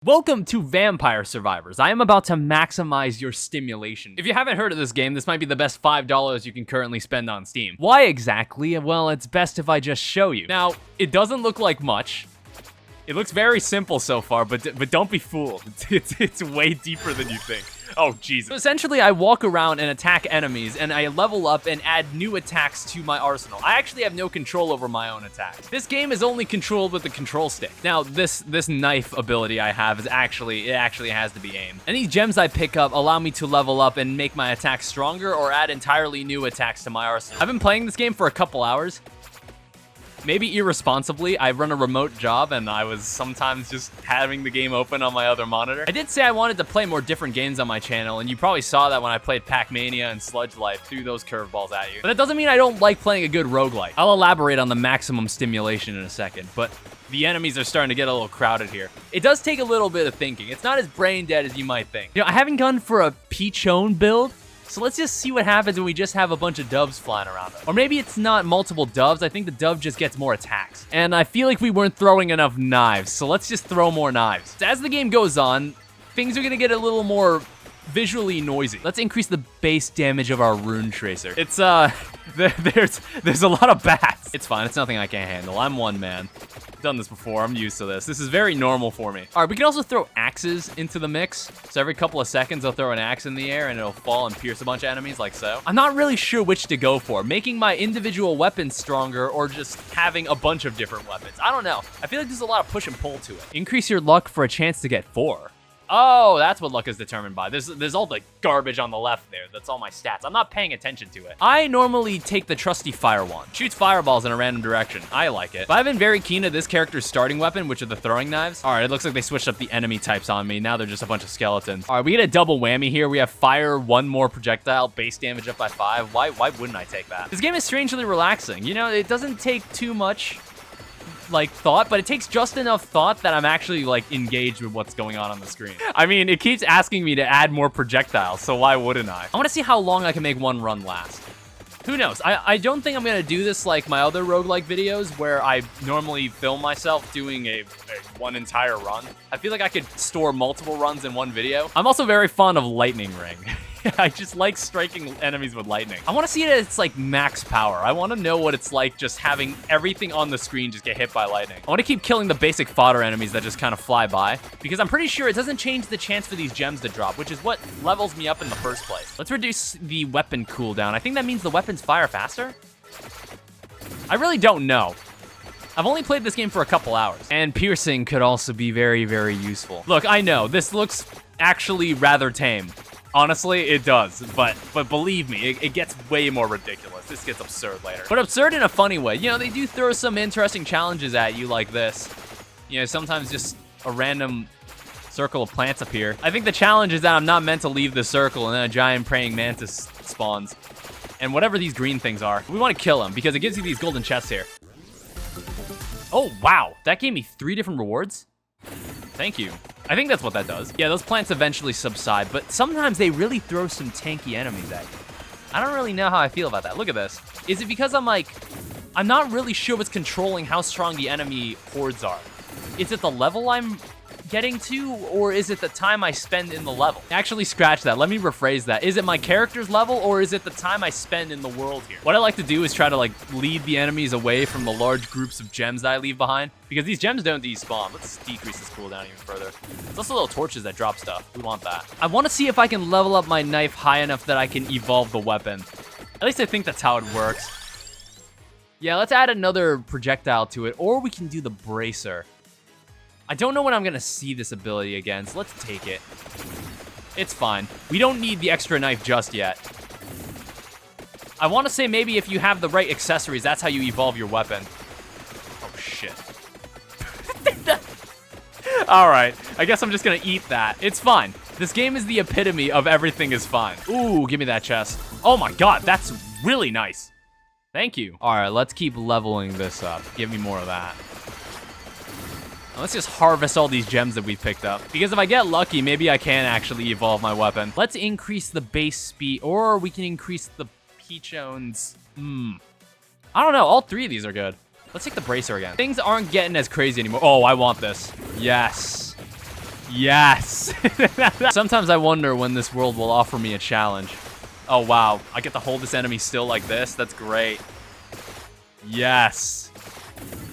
Welcome to Vampire Survivors. I am about to maximize your stimulation. If you haven't heard of this game, this might be the best $5 you can currently spend on Steam. Why exactly? Well, it's best if I just show you. Now, it doesn't look like much. It looks very simple so far, but don't be fooled. It's way deeper than you think. Oh, Jesus. So essentially, I walk around and attack enemies, and I level up and add new attacks to my arsenal. I actually have no control over my own attacks. This game is only controlled with the control stick. Now, this knife ability I have is actually has to be aimed. Any gems I pick up allow me to level up and make my attacks stronger or add entirely new attacks to my arsenal. I've been playing this game for a couple hours. Maybe irresponsibly, I run a remote job and I was sometimes just having the game open on my other monitor. I did say I wanted to play more different games on my channel, and you probably saw that when I played Pac-Mania and Sludge Life, threw those curveballs at you. But that doesn't mean I don't like playing a good roguelike. I'll elaborate on the maximum stimulation in a second, but the enemies are starting to get a little crowded here. It does take a little bit of thinking. It's not as brain dead as you might think. You know, I haven't gone for a Peachone build, so let's just see what happens when we just have a bunch of doves flying around us. Or maybe it's not multiple doves. I think the dove just gets more attacks. And I feel like we weren't throwing enough knives, so let's just throw more knives. So as the game goes on, things are gonna get a little more visually noisy. Let's increase the base damage of our rune tracer. It's, there's a lot of bats. It's fine, it's nothing I can't handle. I'm one man. Done this before, I'm used to this. This is very normal for me. All right, we can also throw axes into the mix. So every couple of seconds, I'll throw an axe in the air and it'll fall and pierce a bunch of enemies like so. I'm not really sure which to go for, making my individual weapons stronger or just having a bunch of different weapons. I don't know. I feel like there's a lot of push and pull to it. Increase your luck for a chance to get 4. Oh, that's what luck is determined by. There's all the garbage on the left there. That's all my stats. I'm not paying attention to it. I normally take the trusty fire wand. Shoots fireballs in a random direction. I like it. But I've been very keen to this character's starting weapon, which are the throwing knives. All right, it looks like they switched up the enemy types on me. Now they're just a bunch of skeletons. All right, we get a double whammy here. We have fire, 1 more projectile, base damage up by 5. Why wouldn't I take that? This game is strangely relaxing. You know, it doesn't take too much like thought, but it takes just enough thought that I'm actually like engaged with what's going on the screen. I mean, it keeps asking me to add more projectiles, so why wouldn't I? I want to see how long I can make one run last. Who knows? I don't think I'm gonna do this like my other roguelike videos where I normally film myself doing a one entire run. I feel like I could store multiple runs in one video. I'm also very fond of Lightning Ring. I just like striking enemies with lightning. I want to see it at its like max power. I want to know what it's like just having everything on the screen just get hit by lightning. I want to keep killing the basic fodder enemies that just kind of fly by, because I'm pretty sure it doesn't change the chance for these gems to drop, which is what levels me up in the first place. Let's reduce the weapon cooldown. I think that means the weapons fire faster? I really don't know. I've only played this game for a couple hours, and piercing could also be very, very useful. Look, I know, this looks actually rather tame. Honestly, it does, but believe me, it gets way more ridiculous. This gets absurd later. But absurd in a funny way. You know, they do throw some interesting challenges at you like this. You know, sometimes just a random circle of plants appear. I think the challenge is that I'm not meant to leave the circle and then a giant praying mantis spawns. And whatever these green things are, we want to kill them because it gives you these golden chests here. Oh, wow. That gave me 3 different rewards? Thank you. I think that's what that does. Yeah, those plants eventually subside, but sometimes they really throw some tanky enemies at you. I don't really know how I feel about that. Look at this. Is it because I'm not really sure what's controlling how strong the enemy hordes are? Is it the level I'm getting to, or is it the time I spend in the level? Actually, scratch that. Let me rephrase that. Is it my character's level, or is it the time I spend in the world here? What I like to do is try to like lead the enemies away from the large groups of gems that I leave behind, because these gems don't despawn. Let's decrease this cooldown even further. There's also little torches that drop stuff. We want that. I want to see if I can level up my knife high enough that I can evolve the weapon. At least I think that's how it works. Yeah, let's add another projectile to it, or we can do the bracer. I don't know when I'm gonna see this ability again, so let's take it. It's fine. We don't need the extra knife just yet. I want to say maybe if you have the right accessories, that's how you evolve your weapon. Oh, shit. All right, I guess I'm just gonna eat that. It's fine. This game is the epitome of everything is fine. Ooh, give me that chest. Oh my God, that's really nice. Thank you. All right, let's keep leveling this up. Give me more of that. Let's just harvest all these gems that we picked up. Because if I get lucky, maybe I can actually evolve my weapon. Let's increase the base speed, or we can increase the Peachone's. I don't know, all 3 of these are good. Let's take the bracer again. Things aren't getting as crazy anymore. Oh, I want this. Yes. Yes. Sometimes I wonder when this world will offer me a challenge. Oh, wow. I get to hold this enemy still like this? That's great. Yes.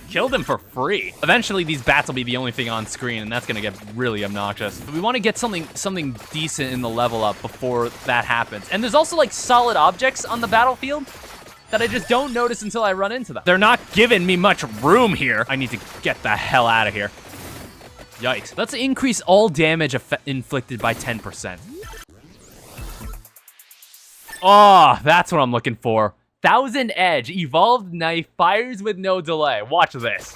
Killed him for free. Eventually, these bats will be the only thing on screen, and that's gonna get really obnoxious. But we want to get something decent in the level up before that happens. And there's also, like, solid objects on the battlefield that I just don't notice until I run into them. They're not giving me much room here. I need to get the hell out of here. Yikes. Let's increase all damage inflicted by 10%. Oh, that's what I'm looking for. 1000 Edge, evolved knife, fires with no delay. Watch this.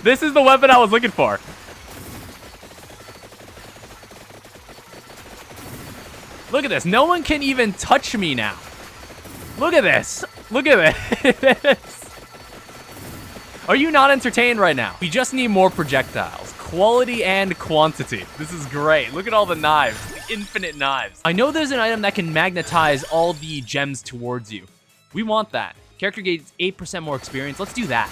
This is the weapon I was looking for. Look at this. No one can even touch me now. Look at this. Look at this. Are you not entertained right now? We just need more projectiles. Quality and quantity. This is great. Look at all the knives. The infinite knives. I know there's an item that can magnetize all the gems towards you. We want that. Character gains 8% more experience. Let's do that.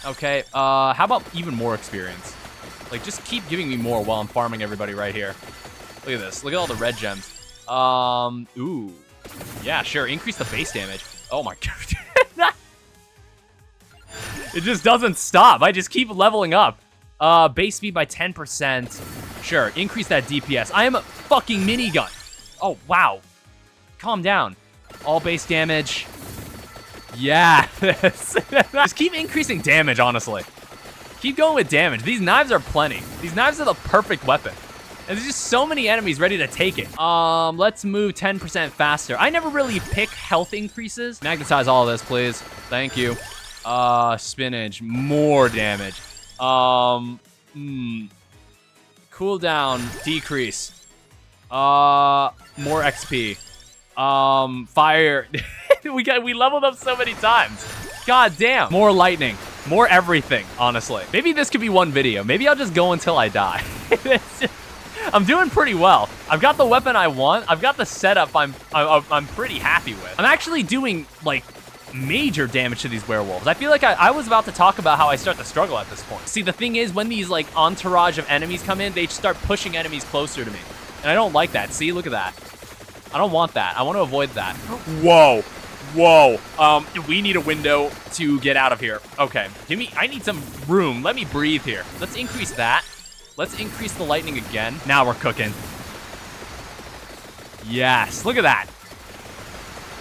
Okay, how about even more experience? Like, just keep giving me more while I'm farming everybody right here. Look at this. Look at all the red gems. Ooh. Yeah, sure. Increase the base damage. Oh my god. It just doesn't stop. I just keep leveling up. Base speed by 10%. Sure, increase that DPS. I am a fucking minigun. Oh, wow. Calm down. All base damage. Yeah. Just keep increasing damage, honestly. Keep going with damage. These knives are plenty. These knives are the perfect weapon. And there's just so many enemies ready to take it. Let's move 10% faster. I never really pick health increases. Magnetize all of this, please. Thank you. Spinach. More damage. Cooldown. Decrease. More XP. Fire. We leveled up so many times. God damn. More lightning. More everything, honestly. Maybe this could be one video. Maybe I'll just go until I die. I'm doing pretty well. I've got the weapon I want. I've got the setup I'm pretty happy with. I'm actually doing, like, major damage to these werewolves. I feel like I was about to talk about how I start to struggle at this point. See, the thing is, when these, like, entourage of enemies come in, they start pushing enemies closer to me. And I don't like that. See, look at that. I don't want that. I want to avoid that. Whoa. Whoa. We need a window to get out of here. Okay. I need some room. Let me breathe here. Let's increase that. Let's increase the lightning again. Now we're cooking. Yes. Look at that.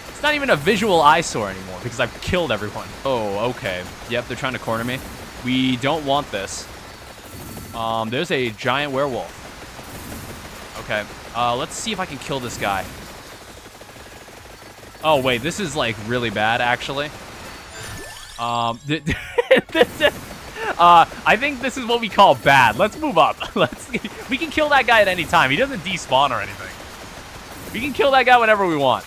It's not even a visual eyesore anymore because I've killed everyone. Oh, okay. Yep, they're trying to corner me. We don't want this. There's a giant werewolf. Okay. Let's see if I can kill this guy. Oh, wait. This is, like, really bad, actually. I think this is what we call bad. Let's move up. We can kill that guy at any time. He doesn't despawn or anything. We can kill that guy whenever we want.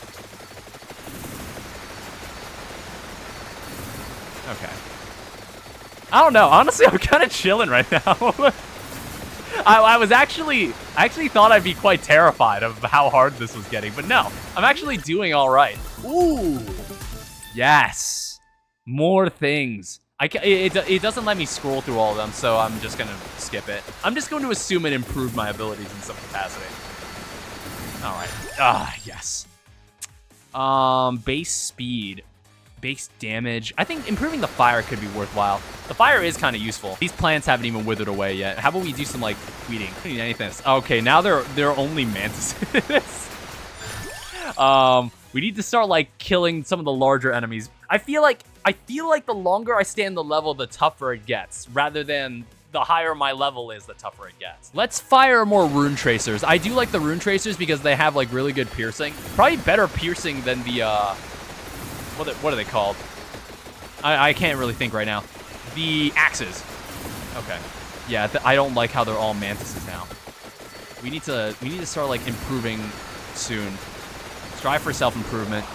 Okay. I don't know. Honestly, I'm kind of chilling right now. I actually thought I'd be quite terrified of how hard this was getting, but no. I'm actually doing all right. Ooh. Yes. More things. It doesn't let me scroll through all of them, so I'm just going to skip it. I'm just going to assume it improved my abilities in some capacity. All right. Yes. Base speed. Base damage. I think improving the fire could be worthwhile. The fire is kind of useful. These plants haven't even withered away yet. How about we do some, like, weeding? I don't need anything. Okay, now they're only mantises. We need to start, like, killing some of the larger enemies. I feel like the longer I stay in the level, the tougher it gets, rather than the higher my level is, the tougher it gets. Let's fire more rune tracers. I do like the rune tracers because they have, like, really good piercing. Probably better piercing than the, what are they called? I can't really think right now. The axes. Okay. Yeah, I don't like how they're all mantises now. We need to start, like, improving soon. Strive for self-improvement.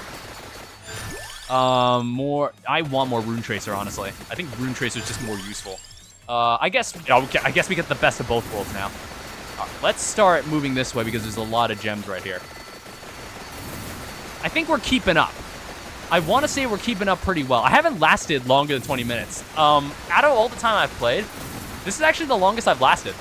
I want more Rune Tracer, honestly. I think Rune Tracer is just more useful. I guess we get the best of both worlds now. All right, let's start moving this way because there's a lot of gems right here. I think we're keeping up. I want to say we're keeping up pretty well. I haven't lasted longer than 20 minutes. Out of all the time I've played, this is actually the longest I've lasted,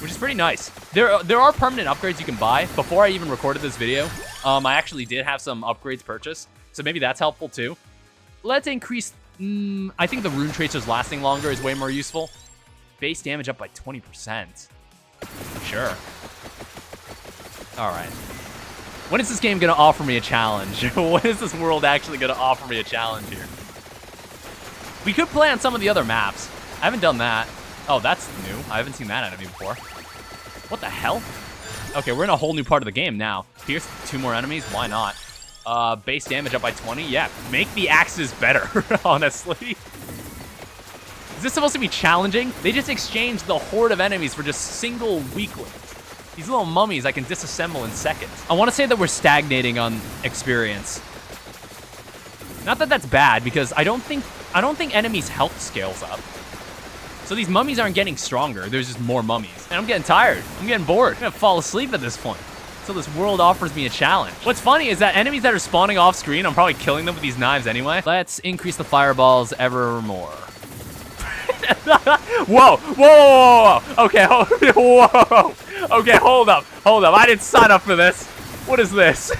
which is pretty nice. There are permanent upgrades you can buy. Before I even recorded this video, I actually did have some upgrades purchased, so maybe that's helpful too. Let's increase, I think the Rune Tracer's lasting longer is way more useful. Base damage up by 20%. Sure. All right. When is this game going to offer me a challenge? When is this world actually going to offer me a challenge here? We could play on some of the other maps. I haven't done that. Oh, that's new. I haven't seen that enemy before. What the hell? Okay, we're in a whole new part of the game now. Here's 2 more enemies. Why not? Base damage up by 20. Yeah, make the axes better, honestly. Is this supposed to be challenging? They just exchanged the horde of enemies for just single weaklings. These little mummies I can disassemble in seconds. I want to say that we're stagnating on experience. Not that that's bad, because I don't think enemies' health scales up. So these mummies aren't getting stronger. There's just more mummies. And I'm getting tired. I'm getting bored. I'm gonna fall asleep at this point. So this world offers me a challenge. What's funny is that enemies that are spawning off screen, I'm probably killing them with these knives anyway. Let's increase the fireballs ever more. Whoa, whoa, whoa, whoa, okay, whoa, okay, hold up, I didn't sign up for this. What is this?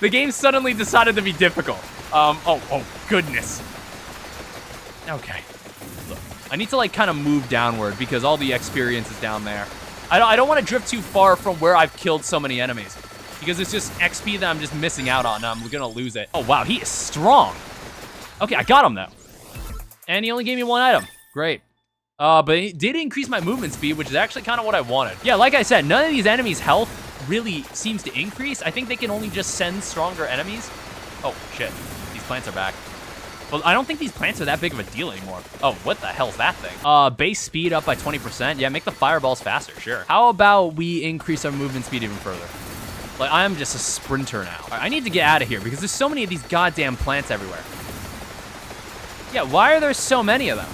The game suddenly decided to be difficult. Oh, goodness. Okay, look, I need to like kind of move downward because all the experience is down there. I don't want to drift too far from where I've killed so many enemies because it's just XP that I'm just missing out on. I'm gonna lose it. Oh wow, he is strong. Okay, I got him though. And he only gave me 1 item. Great. But it did increase my movement speed, which is actually kind of what I wanted. Yeah, like I said, none of these enemies' health really seems to increase. I think they can only just send stronger enemies. Oh, shit. These plants are back. Well, I don't think these plants are that big of a deal anymore. Oh, what the hell's that thing? Base speed up by 20%. Yeah, make the fireballs faster, sure. How about we increase our movement speed even further? Like, I'm just a sprinter now. All right, I need to get out of here because there's so many of these goddamn plants everywhere. Yeah, why are there so many of them?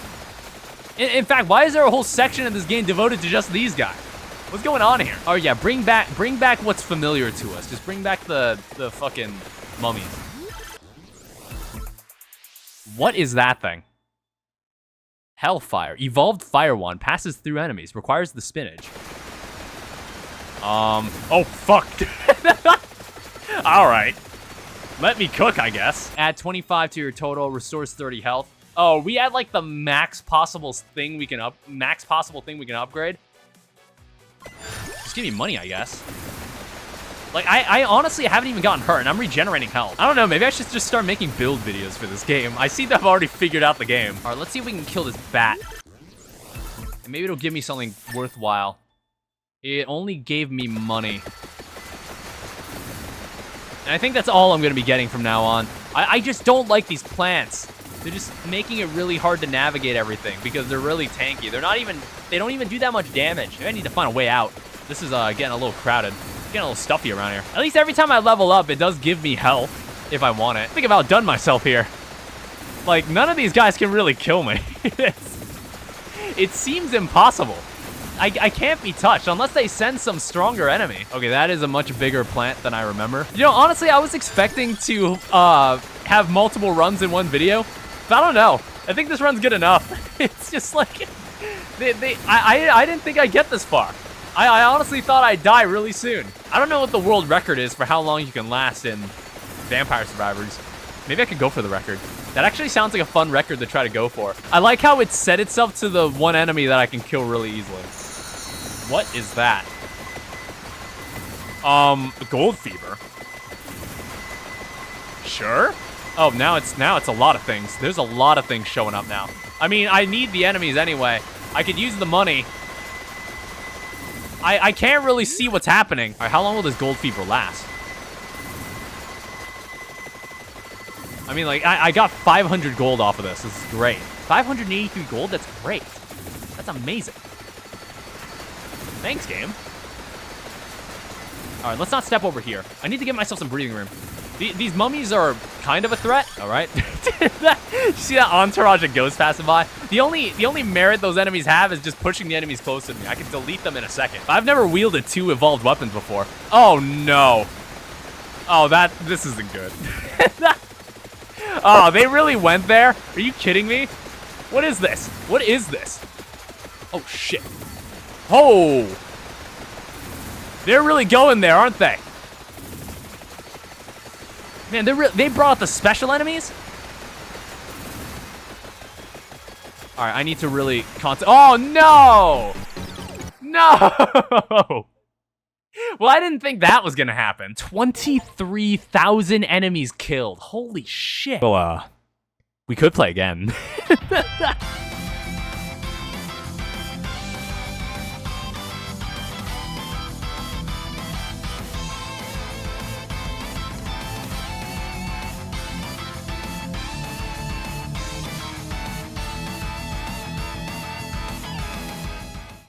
In fact, why is there a whole section of this game devoted to just these guys? What's going on here? Oh yeah, bring back what's familiar to us. Just bring back the fucking mummies. What is that thing? Hellfire. Evolved Fire Wand passes through enemies. Requires the spinach. Oh fuck. All right. Let me cook, I guess. Add 25 to your total. Restores 30 health. Oh, we had like the max possible thing we can upgrade. Just give me money, I guess. Like, I honestly haven't even gotten hurt, and I'm regenerating health. I don't know, maybe I should just start making build videos for this game. I see that I've already figured out the game. All right, let's see if we can kill this bat. And maybe it'll give me something worthwhile. It only gave me money. And I think that's all I'm gonna be getting from now on. I just don't like these plants. They're just making it really hard to navigate everything because they're really tanky. They don't even do that much damage. Maybe I need to find a way out. This is getting a little crowded. Getting a little stuffy around here. At least every time I level up, it does give me health if I want it. I think I've outdone myself here. Like, none of these guys can really kill me. It seems impossible. I can't be touched unless they send some stronger enemy. Okay, that is a much bigger plant than I remember. You know, honestly, I was expecting to have multiple runs in one video, but I don't know. I think this run's good enough. It's just like, I didn't think I'd get this far. I honestly thought I'd die really soon. I don't know what the world record is for how long you can last in Vampire Survivors. Maybe I could go for the record. That actually sounds like a fun record to try to go for. I like how it set itself to the one enemy that I can kill really easily. What is that? Gold fever. Sure. Oh, now it's a lot of things. There's a lot of things showing up now. I mean, I need the enemies anyway. I could use the money. I can't really see what's happening. All right, how long will this gold fever last? I mean, like, I got 500 gold off of this. This is great. 583 gold? That's great. That's amazing. Thanks, game. All right, let's not step over here. I need to get myself some breathing room. These mummies are kind of a threat. All right. You see that entourage of ghosts passing by? The only merit those enemies have is just pushing the enemies close to me. I can delete them in a second. I've never wielded 2 evolved weapons before. Oh no. Oh, this isn't good. Oh, they really went there? Are you kidding me? What is this? What is this? Oh, shit. Oh! They're really going there, aren't they? Man, they brought out the special enemies? Alright, I need to really Oh, no! No! Well, I didn't think that was gonna happen. 23,000 enemies killed. Holy shit. Well, we could play again.